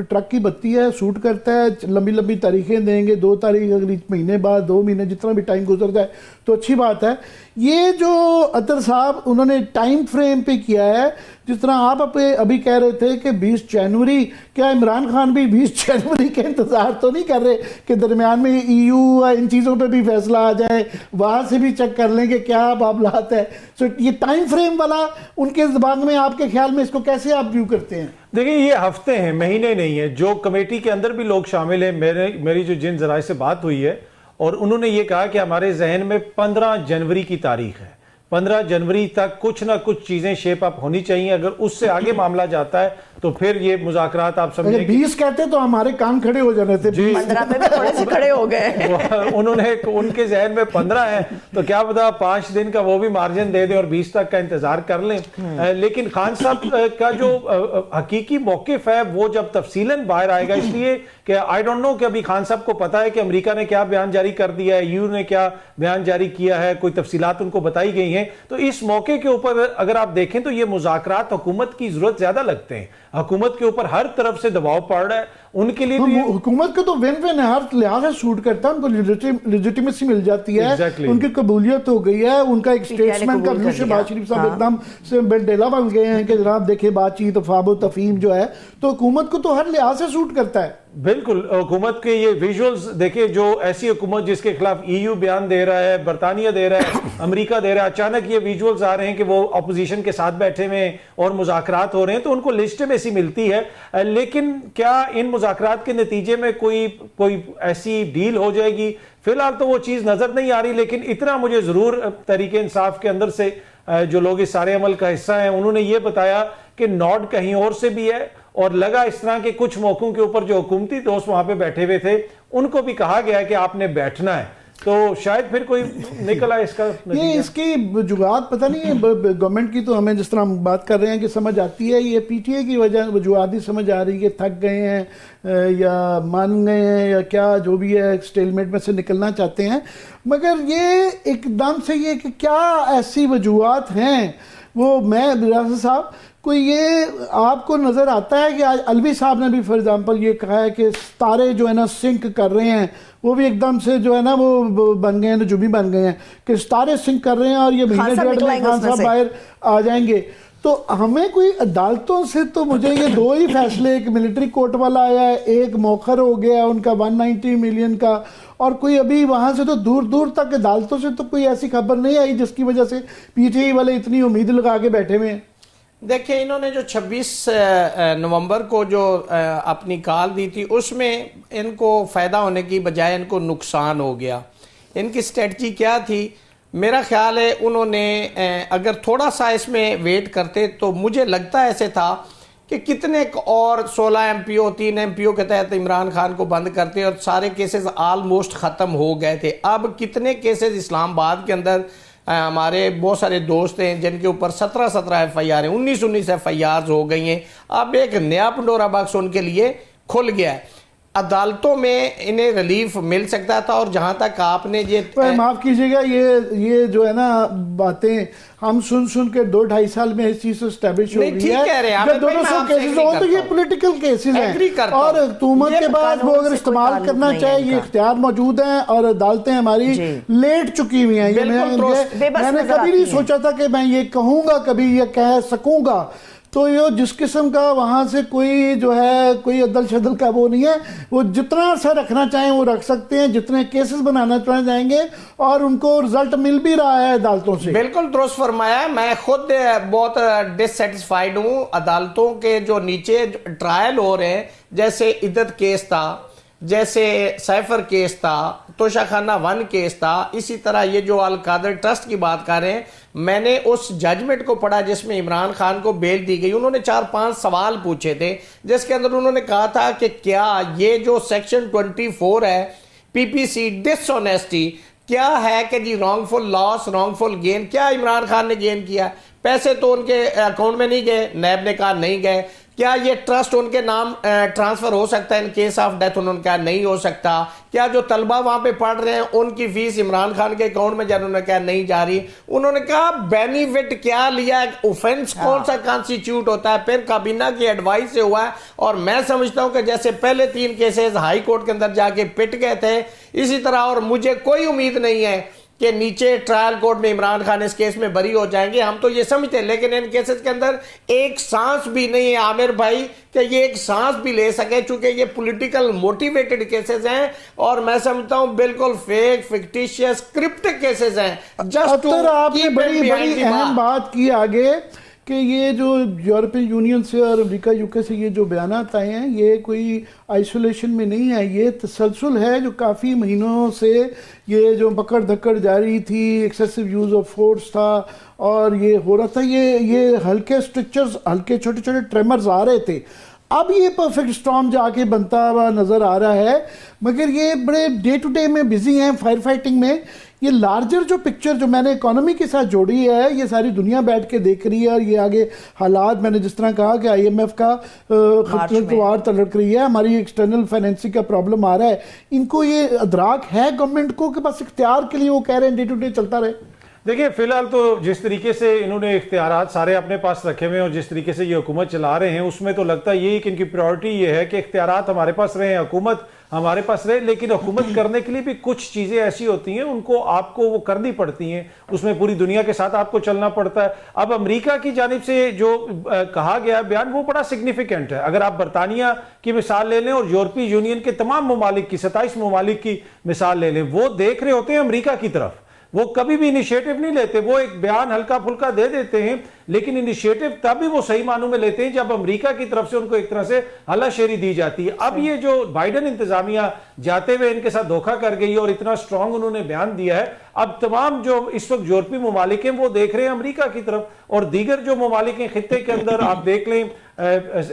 ٹرک کی بتی ہے, سوٹ کرتا ہے, لمبی لمبی تاریخیں دیں گے, 2 تاریخ اگلی مہینے بعد, 2 مہینے, جتنا بھی ٹائم گزر جائے تو اچھی بات ہے. یہ جو عطر صاحب انہوں نے ٹائم فریم پہ کیا ہے, جس طرح آپ ابھی کہہ رہے تھے کہ 20 جنوری, کیا عمران خان بھی 20 جنوری کے انتظار تو نہیں کر رہے کہ درمیان میں EU ان چیزوں پہ بھی فیصلہ آ جائے, وہاں سے بھی چیک کر لیں کہ کیا معاملات ہے. سو یہ ٹائم فریم والا ان کے دماغ میں آپ کے خیال میں اس کو کیسے آپ ویو کرتے ہیں؟
دیکھیں یہ ہفتے ہیں, مہینے نہیں ہیں. جو کمیٹی کے اندر بھی لوگ شامل ہیں, میری جو جن ذرائع سے بات ہوئی ہے, اور انہوں نے یہ کہا کہ ہمارے ذہن میں 15 جنوری کی تاریخ ہے, 15 جنوری تک کچھ نہ کچھ چیزیں شیپ اپ ہونی چاہیے. اگر اس سے آگے معاملہ جاتا ہے تو پھر یہ مذاکرات آپ سمجھیں.
اگر 20 کہتے تو ہمارے کان کھڑے ہو جانے تھے,
15 پہ بھی تھوڑے سے کھڑے ہو گئے.
انہوں نے ان کے ذہن میں 15 ہے تو کیا پتا 5 دن کا وہ بھی مارجن دے دیں اور 20 تک کا انتظار کر لیں. لیکن خان صاحب کا جو حقیقی موقف ہے وہ جب تفصیلاً باہر آئے گا, اس لیے کہ آئی ڈونٹ نو کہ ابھی خان صاحب کو پتا ہے کہ امریکہ نے کیا بیان جاری کر دیا ہے, EU نے کیا بیان جاری کیا ہے, کوئی تفصیلات ان کو بتائی گئی ہیں. تو اس موقع کے اوپر اگر آپ دیکھیں تو یہ مذاکرات حکومت کی ضرورت زیادہ لگتے ہیں. حکومت کے اوپر ہر طرف سے دباؤ پڑ رہا ہے, ان کے لیے
حکومت کو تو وین وین ہے, ہر لحاظ سے سوٹ کرتا ہے, ان کو لیجیٹیمیسی مل جاتی ہے, ان کی قبولیت ہو گئی ہے, ان کا ایک سٹیٹسمین کا ویو. شہباز شریف صاحب ایک دم سے بنڈیلا بن گئے ہیں کہ جناب دیکھیں بات چیت افاب و تفہیم جو ہے, تو حکومت کو تو ہر لحاظ سے سوٹ کرتا ہے.
بالکل. حکومت کے یہ ویژولز دیکھیں, جو ایسی حکومت جس کے خلاف EU بیان دے رہا ہے, برطانیہ دے رہا ہے, امریکہ دے رہا ہے, اچانک یہ ویژولز آ رہے ہیں کہ وہ اپوزیشن کے ساتھ بیٹھے ہوئے ہیں اور مذاکرات ہو رہے ہیں, تو ان کو لیجٹیمیسی ملتی ہے. لیکن کیا ان مذاکرات کے نتیجے میں کوئی ایسی ڈیل ہو جائے گی؟ فی الحال تو وہ چیز نظر نہیں آ رہی. لیکن اتنا مجھے ضرور تحریک انصاف کے اندر سے جو لوگ اس سارے عمل کا حصہ ہیں, انہوں نے یہ بتایا کہ نوڈ کہیں اور سے بھی ہے, اور لگا اس طرح کے کچھ موقعوں کے اوپر جو حکومتی دوست وہاں پہ بیٹھے ہوئے تھے ان کو بھی کہا گیا ہے کہ آپ نے بیٹھنا ہے. تو شاید پھر کوئی نکل آئے اس کا نتیجہ.
یہ اس کی وجوہات پتہ نہیں ہے گورنمنٹ کی, تو ہمیں جس طرح ہم بات کر رہے ہیں کہ سمجھ آتی ہے, یہ پی ٹی اے کی وجوہات ہی سمجھ آ رہی ہے, تھک گئے ہیں یا مان گئے ہیں یا کیا جو بھی ہے, اسٹیلمیٹ میں سے نکلنا چاہتے ہیں. مگر یہ ایک دم سے یہ کہ کیا ایسی وجوہات ہیں وہ میں ریاض صاحب کوئی یہ آپ کو نظر آتا ہے کہ آج الوی صاحب نے بھی فار ایگزامپل یہ کہا ہے کہ ستارے جو ہے نا سنک کر رہے ہیں, وہ بھی ایک دم سے جو ہے نا وہ بن گئے ہیں, جو بھی بن گئے ہیں کہ ستارے سنک کر رہے ہیں اور یہ مہینے ڈیڑھ میں خان صاحب باہر آ جائیں گے. تو ہمیں کوئی عدالتوں سے تو مجھے یہ دو ہی فیصلے, ایک ملٹری کورٹ والا آیا ہے, ایک موخر ہو گیا ان کا 190 ملین کا, اور کوئی ابھی وہاں سے تو دور دور تک عدالتوں سے تو کوئی ایسی خبر نہیں آئی جس کی وجہ سے پی ٹی آئی والے اتنی امید لگا کے بیٹھے ہوئے ہیں.
دیکھیں انہوں نے جو 26 نومبر کو جو اپنی کال دی تھی اس میں ان کو فائدہ ہونے کی بجائے ان کو نقصان ہو گیا. ان کی اسٹریٹجی کیا تھی؟ میرا خیال ہے انہوں نے اگر تھوڑا سا اس میں ویٹ کرتے تو مجھے لگتا ایسے تھا کہ کتنے اور 16 ایم پی او 3 ایم پی او کے تحت عمران خان کو بند کرتے اور سارے کیسز آلموسٹ ختم ہو گئے تھے. اب کتنے کیسز اسلام آباد کے اندر ہمارے بہت سارے دوست ہیں جن کے اوپر 17 ایف آئی آر ہیں, 19 ایف آئی آرز ہو گئی ہیں. اب ایک نیا پنڈورا باکس ان کے لیے کھل گیا ہے. عدالتوں میں انہیں ریلیف مل سکتا تھا, اور جہاں تک آپ نے یہ
معاف کیجئے گا, یہ جو ہے نا باتیں ہم سن کے 2-2.5 سال میں اس چیز سے اسٹیبلش ہو گئی ہے. جب 200 کیسز ہوں تو یہ پولیٹیکل کیسز ہیں, اور حکومت کے بعد وہ اگر استعمال کرنا چاہے یہ اختیار موجود ہیں, اور عدالتیں ہماری لیٹ چکی ہوئی ہیں. میں نے کبھی نہیں سوچا تھا کہ میں یہ کہوں گا, کبھی یہ کہہ سکوں گا. تو یہ جس قسم کا وہاں سے کوئی جو ہے کوئی عدل شدل کا وہ نہیں ہے, وہ جتنا عرصہ رکھنا چاہیں وہ رکھ سکتے ہیں, جتنے کیسز بنانا چاہیں گے, اور ان کو رزلٹ مل بھی رہا ہے عدالتوں سے.
بالکل درست فرمایا. میں خود بہت ڈس سیٹسفائیڈ ہوں عدالتوں کے جو نیچے ٹرائل ہو رہے ہیں, جیسے عدت کیس تھا, جیسے سیفر کیس تھا, توشہ خانہ 1 کیس تھا, اسی طرح یہ جو القادر ٹرسٹ کی بات کر رہے ہیں. میں نے اس ججمنٹ کو پڑھا جس میں عمران خان کو بیل دی گئی. انہوں نے 4-5 سوال پوچھے تھے جس کے اندر انہوں نے کہا تھا کہ کیا یہ جو سیکشن 24 ہے پی پی سی ڈس آنیسٹی, کیا ہے کہ جی رانگ فل لاس, رانگ فل گین, کیا عمران خان نے گین کیا؟ پیسے تو ان کے اکاؤنٹ میں نہیں گئے, نیب نے کہا نہیں گئے. کیا یہ ٹرسٹ ان کے نام ٹرانسفر ہو سکتا ہے ان کیس آف ڈیتھ؟ انہوں نے کہا نہیں ہو سکتا. کیا جو طلبہ وہاں پہ پڑھ رہے ہیں ان کی فیس عمران خان کے اکاؤنٹ میں جانے, انہوں نے کہا نہیں جا رہی. انہوں نے کہا بینیفٹ کیا لیا, اوفینس کون سا کانسٹیٹیوٹ ہوتا ہے, پھر کابینہ کی ایڈوائس سے ہوا ہے. اور میں سمجھتا ہوں کہ جیسے پہلے 3 کیسز ہائی کورٹ کے اندر جا کے پٹ گئے تھے, اسی طرح, اور مجھے کوئی امید نہیں ہے کہ نیچے ٹرائل کورٹ میں عمران خان اس کیس میں بری ہو جائیں گے. ہم تو یہ سمجھتے ہیں, لیکن ان کیسز کے اندر ایک سانس بھی نہیں ہے عامر بھائی کہ یہ ایک سانس بھی لے سکے, چونکہ یہ پولیٹیکل موٹیویٹڈ کیسز ہیں, اور میں سمجھتا ہوں بالکل فیک, فکٹیشیس, کرپٹک کیسز ہیں. جسٹ
آپ نے بڑی اہم بات کی آگے کہ یہ جو یورپین یونین سے اور امریکہ یوکے سے یہ جو بیانات آئے ہیں یہ کوئی آئسولیشن میں نہیں ہے, یہ تسلسل ہے جو کافی مہینوں سے یہ جو پکڑ دھکڑ جاری تھی, ایکسیسو یوز آف فورس تھا, اور یہ ہو رہا تھا, یہ ہلکے سٹرکچرز, ہلکے چھوٹے چھوٹے ٹریمرز آ رہے تھے. اب یہ پرفیکٹ سٹارم جا کے بنتا ہوا نظر آ رہا ہے, مگر یہ بڑے ڈے ٹو ڈے میں بزی ہیں فائر فائٹنگ میں. یہ لارجر جو پکچر جو میں نے اکانومی کے ساتھ جوڑی ہے, یہ ساری دنیا بیٹھ کے دیکھ رہی ہے, اور یہ آگے حالات, میں نے جس طرح کہا کہ آئی ایم ایف کا خطرہ تلڑک رہی ہے, ہماری ایکسٹرنل فائنینسنگ کا پرابلم آ رہا ہے. ان کو یہ ادراک ہے گورنمنٹ کو کہ بس اختیار کے لیے وہ کہہ رہے ہیں ڈے ٹو ڈے چلتا رہے.
دیکھیں فی الحال تو جس طریقے سے انہوں نے اختیارات سارے اپنے پاس رکھے ہوئے ہیں, اور جس طریقے سے یہ حکومت چلا رہے ہیں, اس میں تو لگتا یہی کہ ان کی پریورٹی یہ ہے کہ اختیارات ہمارے پاس رہے, حکومت ہمارے پاس رہے, لیکن حکومت کرنے کے لیے بھی کچھ چیزیں ایسی ہوتی ہیں ان کو آپ کو وہ کرنی پڑتی ہیں, اس میں پوری دنیا کے ساتھ آپ کو چلنا پڑتا ہے. اب امریکہ کی جانب سے جو کہا گیا بیان وہ بڑا سگنیفیکنٹ ہے. اگر آپ برطانیہ کی مثال لے لیں اور یورپی یونین کے تمام ممالک کی 27 ممالک کی مثال لے لیں, وہ دیکھ رہے ہوتے ہیں امریکہ کی طرف, وہ کبھی بھی انیشیٹو نہیں لیتے. وہ ایک بیان ہلکا پھلکا دے دیتے ہیں, لیکن انیشیٹو تبھی وہ صحیح معنوں میں لیتے ہیں جب امریکہ کی طرف سے ان کو ایک طرح سے ہلا شیری دی جاتی ہے. اب یہ جو بائیڈن انتظامیہ جاتے ہوئے ان کے ساتھ دھوکہ کر گئی اور اتنا سٹرونگ انہوں نے بیان دیا ہے, اب تمام جو اس وقت یورپی ممالک ہیں وہ دیکھ رہے ہیں امریکہ کی طرف, اور دیگر جو ممالک ہیں خطے کے اندر آپ دیکھ لیں,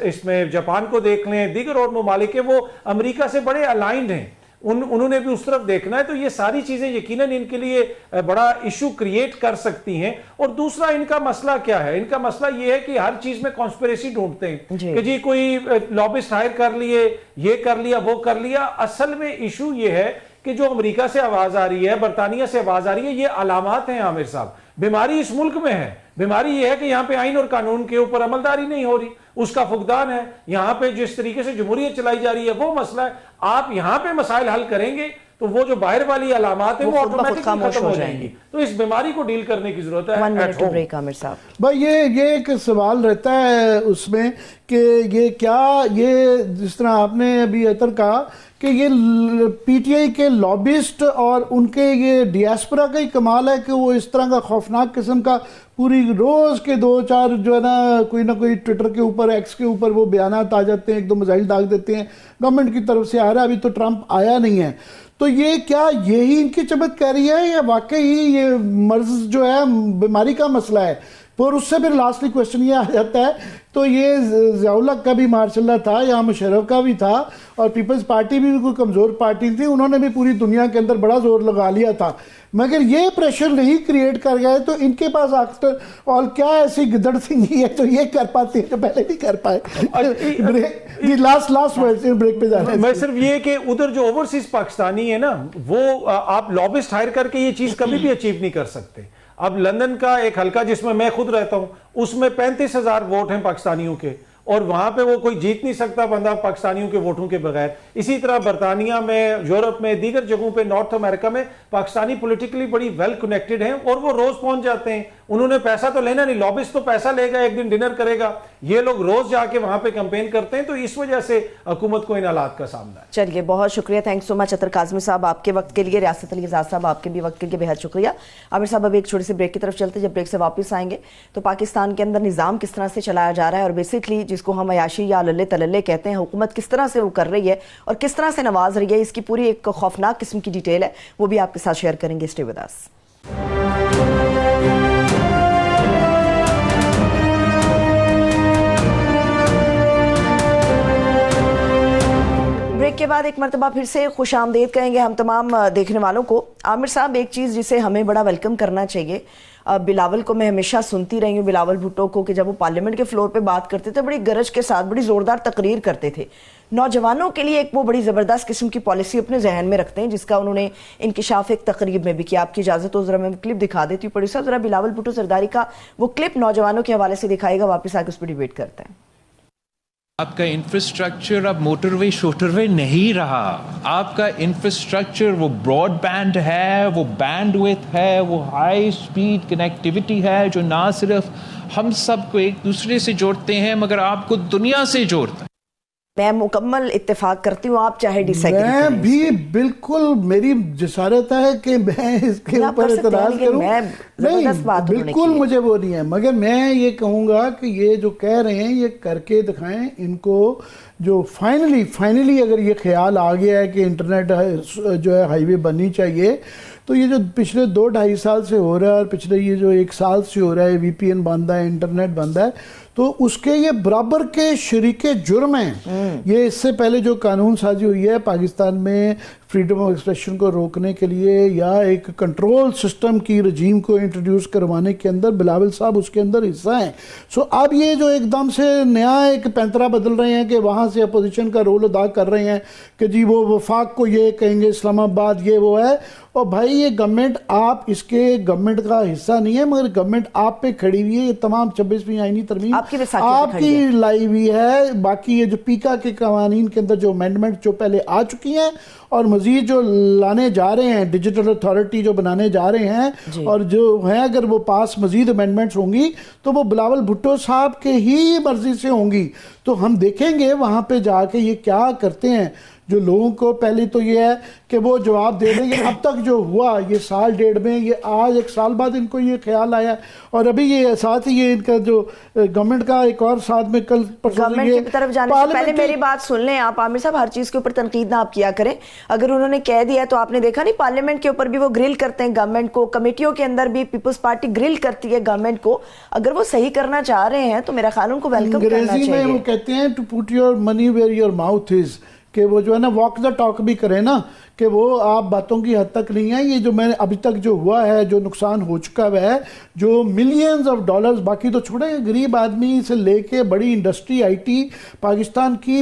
اس میں جاپان کو دیکھ لیں, دیگر اور ممالک ہیں وہ امریکہ سے بڑے الائنڈ ہیں, انہوں نے بھی اس طرف دیکھنا ہے. تو یہ ساری چیزیں یقیناً ان کے لیے بڑا ایشو کریٹ کر سکتی ہیں. اور دوسرا ان کا مسئلہ کیا ہے, ان کا مسئلہ یہ ہے کہ ہر چیز میں کانسپریسی ڈھونڈتے ہیں کہ جی کوئی لابسٹ ہائر کر لیے, یہ کر لیا, وہ کر لیا. اصل میں ایشو یہ ہے کہ جو امریکہ سے آواز آ رہی ہے, برطانیہ سے آواز آ رہی ہے, یہ علامات ہیں عامر صاحب, بیماری اس ملک میں ہے, بیماری یہ ہے کہ یہاں پہ آئین اور قانون کے اوپر عملداری نہیں ہو رہی، اس کا فقدان ہے. یہاں پہ جس طریقے سے جمہوریت چلائی جا رہی ہے وہ مسئلہ ہے. آپ یہاں پہ مسائل حل کریں گے تو وہ جو باہر والی علامات ہیں وہ آٹومیٹکلی ختم ہو جائیں گی. تو اس بیماری کو ڈیل کرنے کی ضرورت ہے.
1 منٹ بریک عامر صاحب.
بھائی یہ ایک سوال رہتا ہے اس میں کہ یہ کیا، یہ جس طرح آپ نے ابھی اطہر کہا کہ یہ پی ٹی آئی کے لابسٹ اور ان کے یہ ڈیاسپورا کا ہی کمال ہے کہ وہ اس طرح کا خوفناک قسم کا پوری روز کے 2-4 جو ہے نا کوئی ٹویٹر کے اوپر ایکس کے اوپر وہ بیانات آ جاتے ہیں، 1-2 میزائل داغ دیتے ہیں، گورنمنٹ کی طرف سے آ رہا ہے. ابھی تو ٹرمپ آیا نہیں ہے. تو یہ کیا یہی ان کی چمک کہہ رہی ہے یا واقعی یہ مرض جو ہے بیماری کا مسئلہ ہے؟ اور اس سے پھر لاسٹلی کویسچن یہ آ جاتا ہے تو یہ ضیاء الحق کا بھی ماشاء اللہ تھا یا مشرف کا بھی تھا اور پیپلز پارٹی بھی کوئی کمزور پارٹی تھی، انہوں نے بھی پوری دنیا کے اندر بڑا زور لگا لیا تھا، مگر یہ پریشر نہیں کریٹ کر گئے. تو ان کے پاس آفٹر آل کیا ایسی گدڑ سنگھی ہے جو یہ کر پاتے ہیں جو پہلے نہیں کر پائے؟ لاسٹ ورڈ بریک پہ جانا ہے.
میں صرف یہ کہ ادھر جو اوورسیز پاکستانی ہے نا وہ آپ لابسٹ ہائر کر کے یہ چیز کبھی بھی اچیو نہیں کر سکتے. اب لندن کا ایک حلقہ جس میں خود رہتا ہوں اس میں 35,000 ووٹ ہیں پاکستانیوں کے، اور وہاں پہ وہ کوئی جیت نہیں سکتا بندہ پاکستانیوں کے ووٹوں کے بغیر. اسی طرح برطانیہ میں، یورپ میں، دیگر جگہوں پہ، نارتھ امریکہ میں پاکستانی پولیٹیکلی بڑی ویل کنیکٹڈ ہیں اور وہ روز پہنچ جاتے ہیں. انہوں نے پیسہ تو لینا نہیں، لابسٹ تو پیسہ لے گا، ایک دن ڈنر کرے گا. یہ لوگ روز جا کے وہاں پہ کمپین کرتے ہیں. تو اس وجہ سے حکومت کو ان حالات کا سامنا ہے.
چلیے بہت شکریہ، تھینک سو مچ اطہر کاظمی صاحب آپ کے وقت کے لیے، ریاست علی اعزاز صاحب آپ کے بھی وقت کے لیے بہت شکریہ. عامر صاحب اب ایک چھوٹی سی بریک کی طرف چلتے ہیں. جب بریک سے واپس آئیں گے تو پاکستان کے اندر نظام کس طرح سے چلایا جا رہا ہے اور بیسکلی جس کو ہم عیاشی یا للے تللے کہتے ہیں حکومت کس طرح سے وہ کر رہی ہے اور کس طرح سے نواز رہی ہے، اس کی پوری ایک خوفناک قسم کی ڈیٹیل ہے، وہ بھی آپ کے ساتھ شیئر کریں گے. Stay with us. بریک کے بعد ایک مرتبہ پھر سے خوش آمدید کہیں گے ہم تمام دیکھنے والوں کو. عامر صاحب ایک چیز جسے ہمیں بڑا ویلکم کرنا چاہیے، بلاول کو میں ہمیشہ سنتی رہی ہوں، بلاول بھٹو کو، کہ جب وہ پارلیمنٹ کے فلور پہ بات کرتے تھے بڑی گرج کے ساتھ بڑی زوردار تقریر کرتے تھے. نوجوانوں کے لیے ایک وہ بڑی زبردست قسم کی پالیسی اپنے ذہن میں رکھتے ہیں جس کا انہوں نے انکشاف ایک تقریب میں بھی کیا. آپ کی اجازت ہو ذرا میں کلپ دکھا دیتی ہوں. پروڈیوسر ذرا بلاول بھٹو زرداری کا وہ کلپ نوجوانوں کے حوالے سے دکھائے گا، واپس آ کے اس پہ ڈیبیٹ کرتے ہیں.
آپ کا انفراسٹرکچر اب موٹر وے شوٹر وے نہیں رہا. آپ کا انفراسٹرکچر وہ براڈ بینڈ ہے، وہ بینڈ ویتھ ہے، وہ ہائی سپیڈ کنیکٹیوٹی ہے جو نہ صرف ہم سب کو ایک دوسرے سے جوڑتے ہیں مگر آپ کو دنیا سے جوڑتا ہے.
میں مکمل اتفاق کرتی ہوں، آپ چاہے ڈس ایگری کریں.
میں بھی بالکل، میری جسارت ہے کہ میں اس کے اوپر اعتراض کروں. نہیں بالکل مجھے وہ نہیں ہے، مگر میں یہ کہوں گا کہ یہ جو کہہ رہے ہیں یہ کر کے دکھائیں. ان کو جو فائنلی اگر یہ خیال آ گیا ہے کہ انٹرنیٹ جو ہے ہائی وے بننی چاہیے، تو یہ جو پچھلے 2-2.5 سال سے ہو رہا ہے اور پچھلے یہ جو 1 سال سے ہو رہا ہے، وی پی این بند ہے، انٹرنیٹ بند ہے، تو اس کے یہ برابر کے شریک جرم ہیں. یہ اس سے پہلے جو قانون سازی ہوئی ہے پاکستان میں فریڈم آف ایکسپریشن کو روکنے کے لیے یا ایک کنٹرول سسٹم کی رجیم کو انٹروڈیوس کروانے کے اندر بلاول صاحب اس کے اندر حصہ ہیں. سو اب یہ جو ایک دم سے نیا ایک پینترا بدل رہے ہیں کہ وہاں سے اپوزیشن کا رول ادا کر رہے ہیں کہ جی وہ وفاق کو یہ کہیں گے، اسلام آباد یہ وہ ہے. اور بھائی یہ گورنمنٹ، آپ اس کے گورنمنٹ کا حصہ نہیں ہے مگر گورنمنٹ آپ پہ کھڑی ہوئی ہے. یہ تمام 26ویں آئینی ترمیم آپ کی لائی ہوئی ہے. باقی یہ جو پیکا کے قوانین کے اندر جو امینڈمنٹ جو پہلے آ چکی ہیں اور مزید جو لانے جا رہے ہیں، ڈیجیٹل اتھارٹی جو بنانے جا رہے ہیں اور جو ہیں، اگر وہ پاس مزید امینڈمنٹس ہوں گی تو وہ بلاول بھٹو صاحب کے ہی مرضی سے ہوں گی. تو ہم دیکھیں گے وہاں پہ جا کے یہ کیا کرتے ہیں. جو لوگوں کو پہلی تو یہ ہے کہ وہ جواب دے دیں گے. اب تک جو ہوا یہ 1.5 میں، یہ آج 1 سال بعد ان کو یہ خیال آیا. اور ابھی یہ ساتھ ہی یہ ان کا جو گورنمنٹ کا ایک اور ساتھ میں کل
گورنمنٹ کی طرف جانے سے پہلے میری بات سن لیں آپ عامر صاحب. ہر چیز کے اوپر تنقید نہ آپ کیا کریں. اگر انہوں نے کہہ دیا تو آپ نے دیکھا نہیں پارلیمنٹ کے اوپر بھی وہ گرل کرتے ہیں گورنمنٹ کو، کمیٹیوں کے اندر بھی پیپلز پارٹی گرل کرتی ہے گورنمنٹ کو. اگر وہ صحیح کرنا چاہ رہے ہیں تو میرا خیال ان کو ویلکم کرنا چاہیے.
انگریزی میں وہ کہتے ہیں to put your money where your mouth is, کہ وہ جو ہے نا واک دا ٹاک بھی کریں نا, کہ وہ آپ باتوں کی حد تک نہیں ہیں. یہ جو میں نے ابھی تک جو ہوا ہے, جو نقصان ہو چکا ہے, جو ملینز آف ڈالرز, باقی تو چھوڑیں, غریب آدمی سے لے کے بڑی انڈسٹری آئی ٹی پاکستان کی,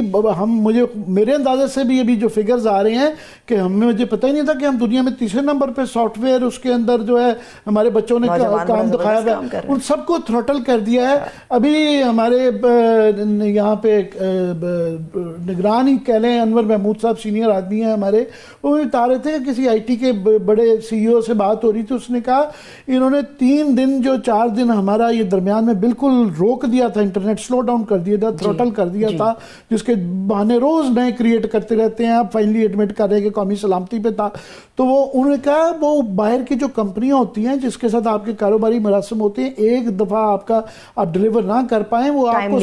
میرے اندازے سے بھی ابھی جو فگرز آ رہے ہیں کہ مجھے پتہ ہی نہیں تھا کہ ہم دنیا میں تیسرے نمبر پہ سافٹ ویئر اس کے اندر جو ہے ہمارے بچوں نے کام دکھایا ہوا ہے, ان سب کو تھروٹل کر دیا ہے. ابھی ہمارے یہاں پہ نگران ہی کہہ لیں, انور محمود صاحب سینئر آدمی ہیں ہمارے, وہ بتا رہے تھے کہ کسی آئی ٹی کے بڑے سی ای او سے بات ہو رہی تھی, اس نے کہا انہوں نے 3 دن جو 4 دن ہمارا یہ درمیان میں بالکل روک دیا تھا, انٹرنیٹ سلو ڈاؤن کر دیا تھا, تھروٹل کر دیا تھا, جس کے بہانے روز نئے کریٹ کرتے رہتے ہیں. آپ فائنلی ایڈمٹ کر رہے ہیں کہ قومی سلامتی پہ تھا. تو وہ انہوں نے کہا وہ باہر کی جو کمپنیاں ہوتی ہیں جس کے ساتھ آپ کے کاروباری مراسم ہوتے ہیں, ایک دفعہ آپ ڈیلیور نہ کر پائیں, وہ آپ کو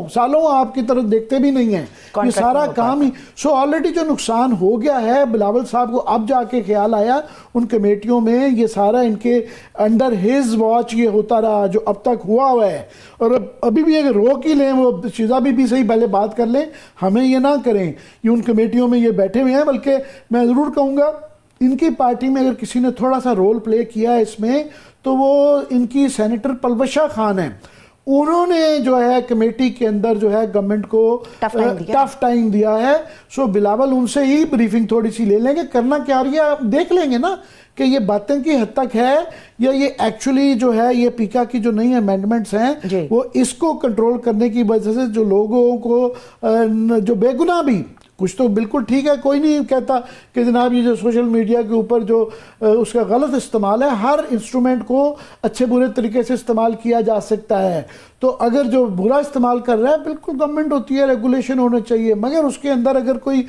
سالوں آپ کی طرف دیکھتے بھی نہیں ہیں. یہ سارا کام ہی سو آلریڈی جو نقصان ہو گیا ہے, بلاول صاحب کو اب جا کے خیال آیا ان کمیٹیوں میں, یہ سارا ان کے انڈر ہز واچ یہ ہوتا رہا جو اب تک ہوا ہے. اور ابھی بھی اگر روک ہی لیں, وہ شیزا بھی صحیح پہلے بات کر لیں, ہمیں یہ نہ کریں, یہ ان کمیٹیوں میں یہ بیٹھے ہوئے ہیں. بلکہ میں ضرور کہوں گا ان کی پارٹی میں اگر کسی نے تھوڑا سا رول پلے کیا ہے اس میں, تو وہ ان کی سینیٹر پلوشا خان ہیں. انہوں نے جو ہے کمیٹی کے اندر جو ہے گورنمنٹ کو ٹف ٹائم دیا ہے. سو بلاول ان سے ہی بریفنگ تھوڑی سی لے لیں گے, کرنا کیا رہی ہے آپ دیکھ لیں گے نا کہ یہ باتیں کی حد تک ہے یا یہ ایکچولی جو ہے یہ پیکا کی جو نئی امینڈمنٹس ہیں وہ اس کو کنٹرول کرنے کی وجہ سے جو لوگوں کو جو بے گناہ بھی کچھ تو بالکل ٹھیک ہے, کوئی نہیں کہتا کہ جناب یہ جو سوشل میڈیا کے اوپر جو اس کا غلط استعمال ہے, ہر انسٹرومنٹ کو اچھے برے طریقے سے استعمال کیا جا سکتا ہے. تو اگر جو برا استعمال کر رہا ہے, بالکل گورنمنٹ ہوتی ہے, ریگولیشن ہونا چاہیے, مگر اس کے اندر اگر کوئی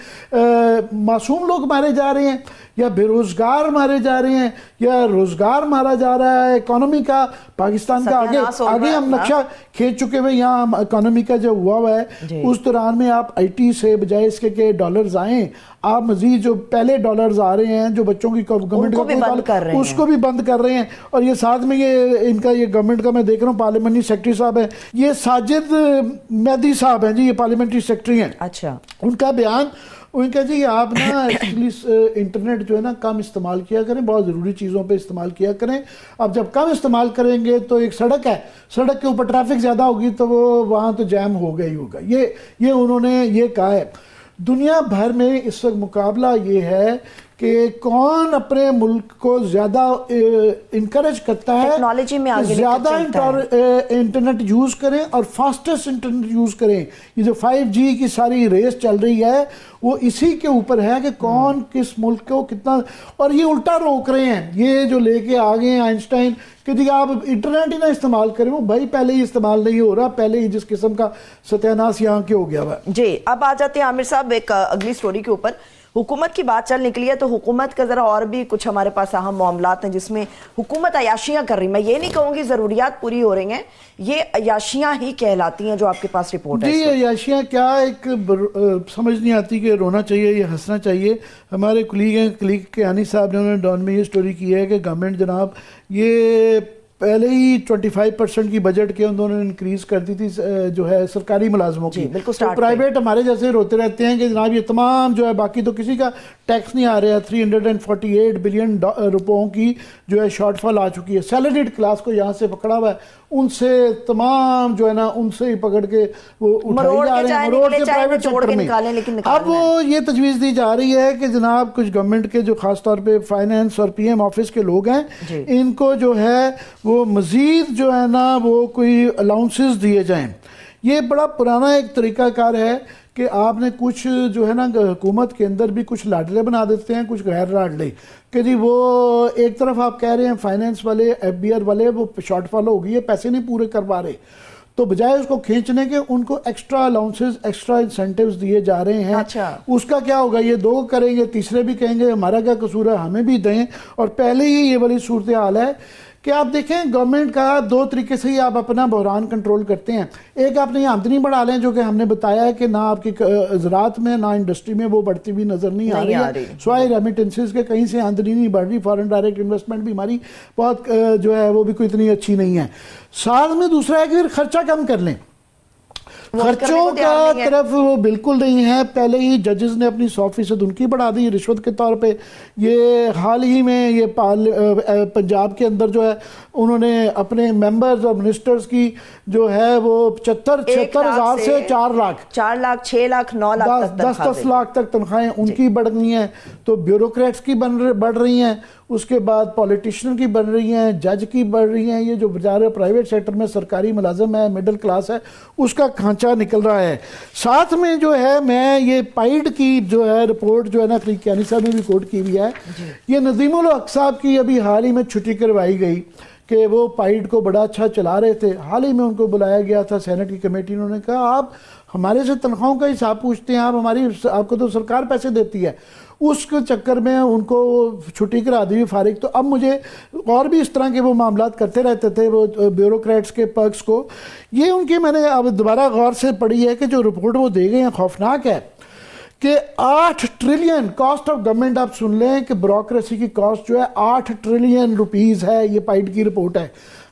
معصوم لوگ مارے جا رہے ہیں یا بے روزگار مارے جا رہے ہیں یا روزگار مارا جا رہا ہے, اکانومی کا پاکستان کا آگے ہم نقشہ کھینچ چکے ہوئے, یہاں اکانومی کا جو ہوا ہے اس دوران میں آپ آئی ٹی سے بجائے اس کے کہ ڈالرز آئیں, آپ مزید جو پہلے ڈالرز آ رہے ہیں جو بچوں کی گورنمنٹ کا اس کو بھی بند کر رہے ہیں. اور یہ ساتھ میں یہ ان کا یہ گورنمنٹ کا میں دیکھ رہا ہوں پارلیمنٹری سیکرٹری صاحب ہیں, یہ ساجد مہدی صاحب ہیں جی, یہ پارلیمنٹری سیکرٹری ہیں. اچھا, ان کا بیان ان کا جی آپ نا ایکچولی انٹرنیٹ جو ہے نا کم استعمال کیا کریں, بہت ضروری چیزوں پہ استعمال کیا کریں. اب جب کم استعمال کریں گے تو ایک سڑک ہے, سڑک کے اوپر ٹریفک زیادہ ہوگی تو وہ وہاں تو جیم ہوگا ہی ہوگا. یہ انہوں نے یہ کہا ہے. دنیا بھر میں اس وقت مقابلہ یہ ہے کہ کون اپنے ملک کو زیادہ انکریج کرتا ہے
ٹیکنالوجی میں آگے
زیادہ انٹرنیٹ یوز کریں اور فاسٹسٹ انٹرنیٹ یوز کریں. یہ جو 5G کی ساری ریس چل رہی ہے وہ اسی کے اوپر ہے کہ کون کس ملک کو کتنا, اور یہ الٹا روک رہے ہیں یہ جو لے کے آگے ہیں آئنسٹائن کہ جی آپ انٹرنیٹ ہی نہ استعمال کریں. وہ بھائی پہلے ہی استعمال نہیں ہو رہا, پہلے ہی جس قسم کا ستیاناس یہاں کے ہو گیا ہوا.
جی اب آ جاتے ہیں عامر صاحب ایک اگلی سٹوری کے اوپر. حکومت کی بات چل نکلی ہے تو حکومت کا ذرا اور بھی کچھ ہمارے پاس اہم معاملات ہیں جس میں حکومت عیاشیاں کر رہی. میں یہ نہیں کہوں گی ضروریات پوری ہو رہی ہیں, یہ عیاشیاں ہی کہلاتی ہیں جو آپ کے پاس رپورٹ ہے.
جی عیاشیاں کیا, ایک سمجھ نہیں آتی کہ رونا چاہیے یا ہنسنا چاہیے. ہمارے کلیگ کیانی صاحب نے انہوں نے ڈان میں یہ سٹوری کی ہے کہ گورنمنٹ جناب یہ پہلے ہی 25% کی بجٹ کے انہوں نے انکریز کر دی تھی جو ہے سرکاری ملازموں کی. پرائیویٹ ہمارے جیسے روتے رہتے ہیں کہ جناب یہ تمام جو ہے باقی تو کسی کا ٹیکس نہیں آ رہا ہے. 348 بلین روپوں کی جو ہے شارٹ فال آ چکی ہے. سیلریڈ کلاس کو یہاں سے پکڑا ہوا ہے, ان سے تمام جو ہے نا ان سے ہی پکڑ کے وہ اٹھائی جا رہے ہیں مروڑ کے پرائیویٹ سیکٹر میں. اب وہ یہ تجویز دی جا رہی ہے کہ جناب کچھ گورنمنٹ کے جو خاص طور پہ فائنینس اور پی ایم آفس کے لوگ ہیں ان کو جو ہے وہ مزید جو ہے نا وہ کوئی الاؤنسز دیے جائیں. یہ بڑا پرانا ایک طریقہ کار ہے کہ آپ نے کچھ جو ہے نا حکومت کے اندر بھی کچھ لاڈلے بنا دیتے ہیں, کچھ غیر لاڈلے, کہ جی وہ ایک طرف آپ کہہ رہے ہیں فائنینس والے ایف بی آر والے وہ شارٹ فال ہو گئی ہے, پیسے نہیں پورے کر پا رہے, تو بجائے اس کو کھینچنے کے ان کو ایکسٹرا الاؤنسز ایکسٹرا انسینٹیوز دیے جا رہے ہیں. اس کا کیا ہوگا, یہ 2 کریں گے, تیسرے بھی کہیں گے ہمارا کیا قصور ہے, ہمیں بھی دیں. اور پہلے ہی یہ والی صورتحال ہے کہ آپ دیکھیں گورنمنٹ کا 2 طریقے سے ہی آپ اپنا بحران کنٹرول کرتے ہیں. ایک آپ نے آمدنی بڑھا لیں جو کہ ہم نے بتایا ہے کہ نہ آپ کی زراعت میں نہ انڈسٹری میں وہ بڑھتی ہوئی نظر نہیں آ رہی ہے, سوائے ریمیٹنسز کے کہیں سے آمدنی نہیں بڑھ رہی. فارن ڈائریکٹ انویسٹمنٹ بھی ہماری بہت جو ہے وہ بھی کوئی اتنی اچھی نہیں ہے. ساتھ میں دوسرا ہے کہ خرچہ کم کر لیں. خرچوں کا طرف وہ بالکل نہیں ہے. پہلے ہی ججز نے اپنی 100% ان کی بڑھا دی رشوت کے طور پہ. یہ حال ہی میں یہ پنجاب کے اندر جو ہے انہوں نے اپنے ممبرز اور منسٹرز کی جو ہے وہ 76,000 سے 4 لاکھ
6 لاکھ 9 لاکھ
10 لاکھ تک تنخواہیں ان کی بڑھ گئی ہیں. تو بیوروکریٹس کی بڑھ رہی ہیں, اس کے بعد پولیٹیشین کی بڑھ رہی ہیں, جج کی بڑھ رہی ہیں. یہ جو بیچارے پرائیویٹ سیکٹر میں سرکاری ملازم ہے, مڈل کلاس ہے, اس کا کھانچا نکل رہا ہے. ساتھ میں جو ہے میں یہ پائیڈ کی جو ہے رپورٹ جو ہے نا کیانی صاحب نے بھی کوٹ کی ہوئی ہے, یہ ندیم الحق صاحب کی ابھی حال ہی میں چھٹی کروائی گئی کہ وہ پائیڈ کو بڑا اچھا چلا رہے تھے. حال ہی میں ان کو بلایا گیا تھا سینٹ کی کمیٹی, انہوں نے کہا آپ ہمارے سے تنخواہوں کا حساب پوچھتے ہیں, آپ کو تو سرکار پیسے دیتی ہے. اس کے چکر میں ان کو چھٹی کرا دی فارغ. تو اب مجھے اور بھی اس طرح کے وہ معاملات کرتے رہتے تھے وہ بیوروکریٹس کے پرکس کو. یہ ان کی میں نے اب دوبارہ غور سے پڑھی ہے کہ جو رپورٹ وہ دے گئے ہیں خوفناک ہے کہ 8 ٹریلین کاسٹ آف گورنمنٹ. آپ سن لیں کہ بیوروکریسی کی کاسٹ جو ہے 8 ٹریلین روپیز ہے. یہ پائیڈ کی رپورٹ ہے.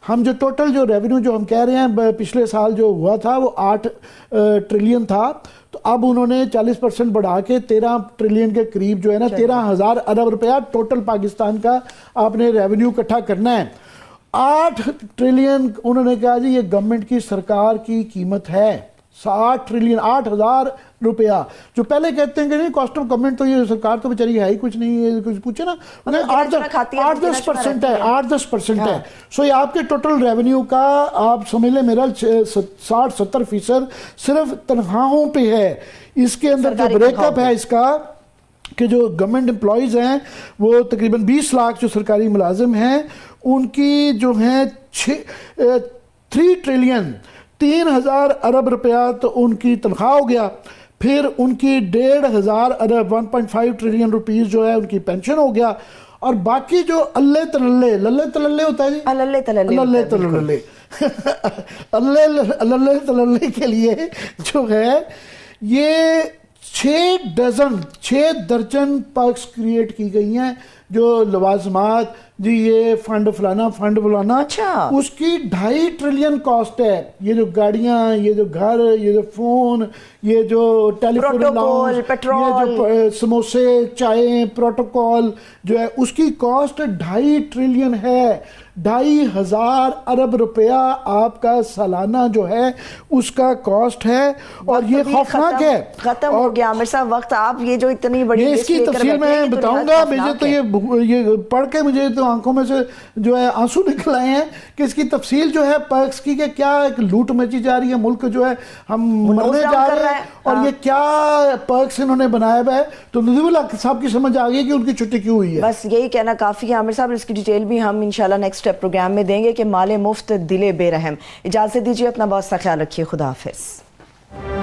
ہم جو ٹوٹل جو ریونیو جو ہم کہہ رہے ہیں پچھلے سال جو ہوا تھا وہ 8 ٹریلین تھا, تو اب انہوں نے 40% بڑھا کے 13 ٹریلین کے قریب جو ہے نا 13,000 ارب روپیہ ٹوٹل پاکستان کا آپ نے ریونیو اکٹھا کرنا ہے. 8 ٹریلین انہوں نے کہا جی یہ گورنمنٹ کی سرکار کی قیمت ہے. 7 ٹریلین 8,000 روپیہ. جو پہلے کہتے ہیں کہ نہیں کاسٹ آف گورنمنٹ تو یہ سرکار تو بیچاری ہے ہی کچھ نہیں, کچھ پوچھے نا 8-10% ہے 8-10% ہے. سو یہ آپ کے ٹوٹل ریونیو کا آپ سمجھ لیں میرا 60-70% صرف تنخواہوں پہ ہے. اس کے اندر جو بریک اپ ہے اس کا کہ جو گورنمنٹ امپلائیز ہیں وہ تقریباً 20 لاکھ جو سرکاری ملازم ہیں ان کی جو ہیں 3 ٹریلین 3,000 ارب روپیہ تو ان کی تنخواہ ہو گیا. پھر ان کی 1,500 ارب 1.5 ٹریلین روپیز جو ہے ان کی پینشن ہو گیا. اور باقی جو للے تللے ہوتا ہے جی للے تللے کے لیے جو ہے یہ 6 درجن پرکس کریٹ کی گئی ہیں. جو لوازمات جی یہ فنڈ فلانا اس کی 2.5 ٹریلین کاسٹ ہے. یہ جو گاڑیاں, یہ جو گھر, یہ جو فون, یہ جو ٹیلی فون لاؤنج, یہ جو سموسے چائے پروٹوکول جو ہے اس کی کاسٹ 2.5 ٹریلین ہے. 2,500 ارب روپیہ آپ کا سالانہ جو ہے اس کا کاسٹ ہے. اور یہ خوفناک ہے.
ختم ہو گیا عامر صاحب وقت. آپ یہ جو اتنی بڑی
اس کی تفصیل میں بتاؤں گا. مجھے تو یہ پڑھ کے مجھے تو آنکھوں میں سے جو ہے آنسو نکل آئے ہیں کہ اس کی تفصیل جو ہے پرکس کی کہ کیا ایک لوٹ مچی جا رہی ہے, ملک جو ہے ہم مرنے جا رہے ہیں اور یہ کیا پرکس انہوں نے بنایا ہوا ہے. تو ندیم الحق صاحب کی سمجھ آ گئی کہ ان کی چھٹی کیوں ہوئی ہے.
بس یہی کہنا کافی ہے عامر صاحب. اس کی ڈیٹیل بھی ہم انشاءاللہ نیکسٹ پروگرام میں دیں گے کہ مال مفت دل بے رحم. اجازت دیجیے, اپنا بہت سا خیال رکھیے. خدا حافظ.